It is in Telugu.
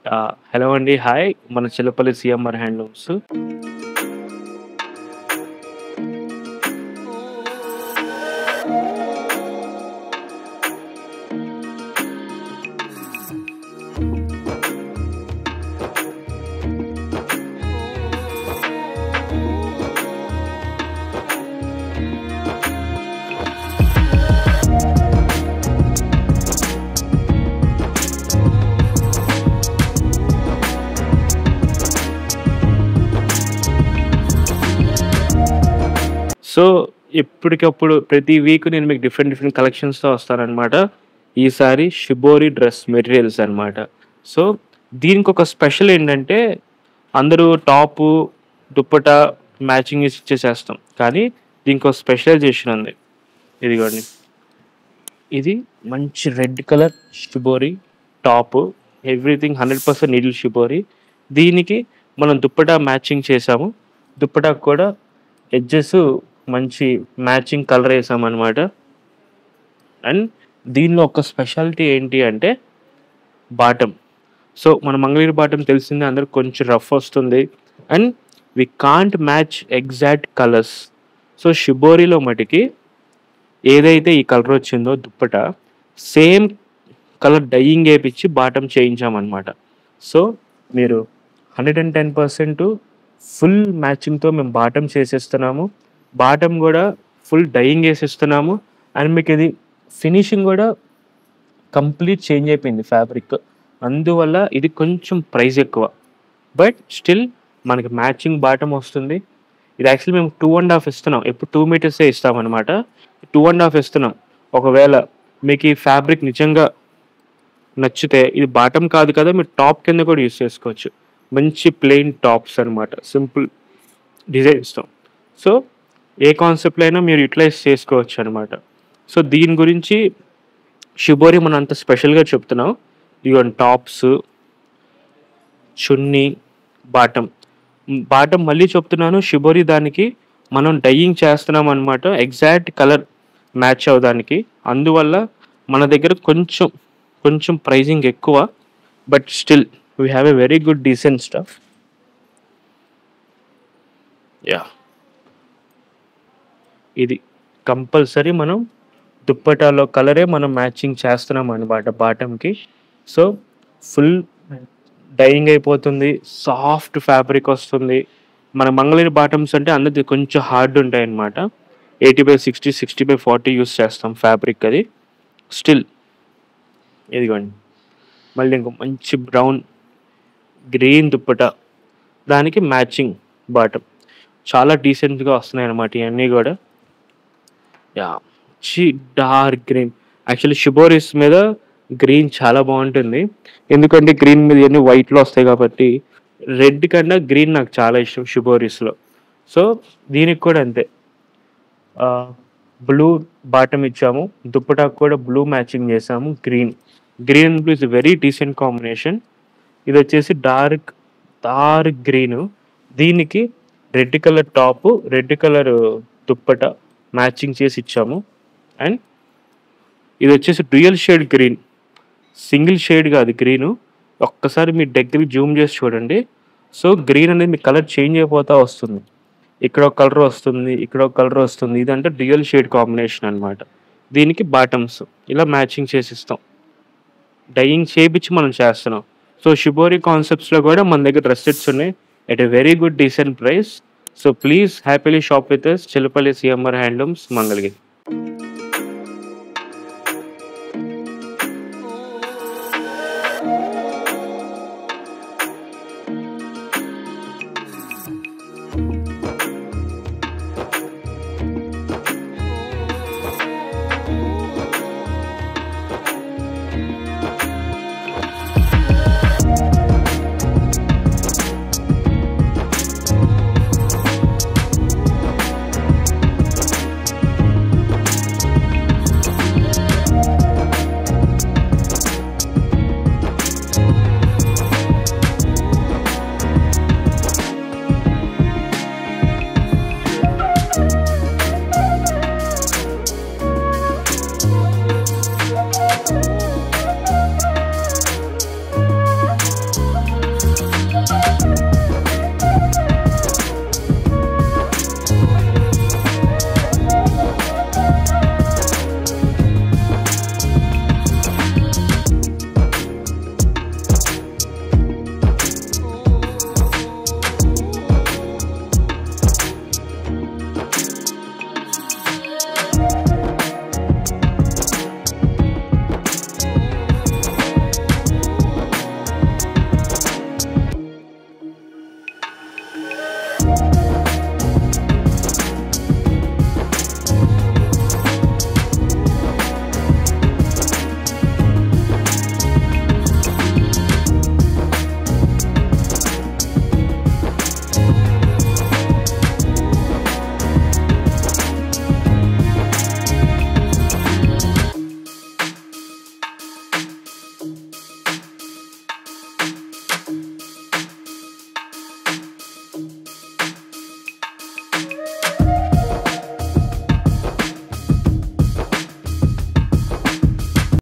హలో అండి. హాయ్. మన చిల్లపల్లి సీఎంఆర్ హ్యాండ్లూమ్స్. సో, ఎప్పటికప్పుడు ప్రతి వీక్ నేను మీకు డిఫరెంట్ కలెక్షన్స్‌తో వస్తాననమాట. ఈసారి షిబోరి డ్రెస్ మెటీరియల్స్ అనమాట. సో, దీనికొక స్పెషల్ ఏంటంటే, అందరూ టాపు, దుప్పటా మ్యాచింగ్ ఏసి ఇచ్చేసేస్తాం. కానీ దీనికో స్పెషలైజేషన్ ఉంది. ఇదిగోండి. ఇది మంచి red colour shibori top. Everything 100% needle shibori. దీనికి మనం దుప్పటా మ్యాచింగ్ చేసాము. దుప్పటాకు కూడా ఎడ్జెస్ మంచి మ్యాచింగ్ కలర్ ఏసామనమాట. అండ్ దీనిలో ఒక స్పెషాలిటీ ఏంటి అంటే బాటమ్. సో, మన మంగళగిరి బాటమ్ తెలిసిందే అందరికి కొంచెం రఫ్ వస్తుంది. And we can't match exact colours. So, షిబోరిలో మటికి ఏదైతే ఈ కలర్ వచ్చిందో దుప్పట సేమ్ కలర్ డైయింగ్ ఏపిచ్చి బాటమ్ చేయించామన్నమాట. సో, మీరు 110% ఫుల్ మ్యాచింగ్‌తో మేము బాటమ్ చేసేస్తున్నాము. బాటమ్ కూడా ఫుల్ డైయింగ్ ఏసిస్తున్నాము. అండ్ మీకు ఇది ఫినిషింగ్ కూడా కంప్లీట్ చేంజ్ అయిపోయింది ఫ్యాబ్రిక్. అందువల్ల ఇది కొంచెం ప్రైస్ ఎక్కువ. బట్ స్టిల్ మనకి మ్యాచింగ్ బాటమ్ వస్తుంది. ఇది యాక్చువల్లీ మేము 2.5 ఇస్తున్నాం. ఎప్పుడు 2 మీటర్సే ఇస్తామన్నమాట. 2.5 ఇస్తున్నాం. ఒకవేళ మీకు ఈ ఫ్యాబ్రిక్ నిజంగా నచ్చితే ఇది బాటమ్ కాదు కదా, మీరు టాప్ కింద కూడా యూజ్ చేసుకోవచ్చు. మంచి ప్లెయిన్ టాప్స్ అనమాట. సింపుల్ డిజైన్ ఇస్తాం. సో, ఏ కాన్సెప్ట్‌లో అయినా మీరు యుటిలైజ్ చేసుకోవచ్చు అనమాట. సో, దీని గురించి షిబోరి మనం అంత స్పెషల్‌గా చెప్తున్నాం. ఇదిగోండి టాప్స్, చున్నీ, బాటమ్. బాటమ్ మళ్ళీ చెప్తున్నాను, షిబోరి దానికి మనం డైయింగ్ చేస్తున్నాం అనమాట. ఎగ్జాక్ట్ కలర్ మ్యాచ్ అవ్వడానికి. అందువల్ల మన దగ్గర కొంచెం ప్రైజింగ్ ఎక్కువ. But still we have a very good decent stuff. Yeah! ఇది కంపల్సరీ మనం దుప్పటాలో కలరే మనం మ్యాచింగ్ చేస్తున్నాం అనమాట బాటమ్‌కి. సో, ఫుల్ డైయింగ్ అయిపోతుంది. సాఫ్ట్ ఫ్యాబ్రిక్ వస్తుంది. మన మంగళగిరి బాటమ్స్ అంటే అందరిది కొంచెం హార్డ్ ఉంటాయన్నమాట. 80/60, 60/40 యూజ్ చేస్తాం ఫ్యాబ్రిక్ అది. స్టిల్ ఇదిగోండి. మళ్ళీ ఇంకో మంచి బ్రౌన్, గ్రీన్ దుప్పట. దానికి మ్యాచింగ్ బాటమ్. చాలా డీసెంట్‌గా వస్తున్నాయన్నమాట ఇయన్నీ గూడా. యాహ్! మంచి డార్క్ గ్రీన్. యాక్చువల్లీ షిబోరీస్ మీద గ్రీన్ చాలా బావుంటుంది. ఎందుకంటే గ్రీన్ మీద ఇయన్నీ వైట్‌లో వస్తాయి కాబట్టి, రెడ్ కన్నా గ్రీన్ నాకు చాలా ఇష్టం షిబోరీస్‌లో. సో, దీనికి కూడా అంతే. బ్లూ బాటమ్ ఇచ్చాము. దుప్పటాకు కూడా బ్లూ మ్యాచింగ్ చేసాము. Green. Green and blue is very decent combination. ఇదొచ్చేసి డార్క్ గ్రీను. దీనికి red colour top, red colour dupatta matching చేసి ఇచ్చాము. అండ్ ఇదొచ్చేసి dual shade green. Single shade కాదు గ్రీను. ఒక్కసారి మీరు దగ్గరికి జూమ్ చేసి చూడండి. సో, గ్రీన్ అనేది మీ కలర్ చేంజ్ అయిపోతా వస్తుంది. ఇక్కడ ఒక కలర్ వస్తుంది, ఇక్కడ ఒక కలర్ వస్తుంది. ఇదంటే డ్యూయల్ షేడ్ కాంబినేషన్ అనమాట. దీనికి బాటమ్స్ ఇలా మ్యాచింగ్ చేసిస్తాం. డైయింగ్ చేపిచ్చి మనం చేస్తున్నాం. సో, షిబోరి కాన్సెప్ట్స్‌లో కూడా మన దగ్గర డ్రెస్ సెట్స్ ఉన్నాయి. At a very good decent price. So, please happily shop with us. Chillapalli CMR handlooms, Mangalagiri.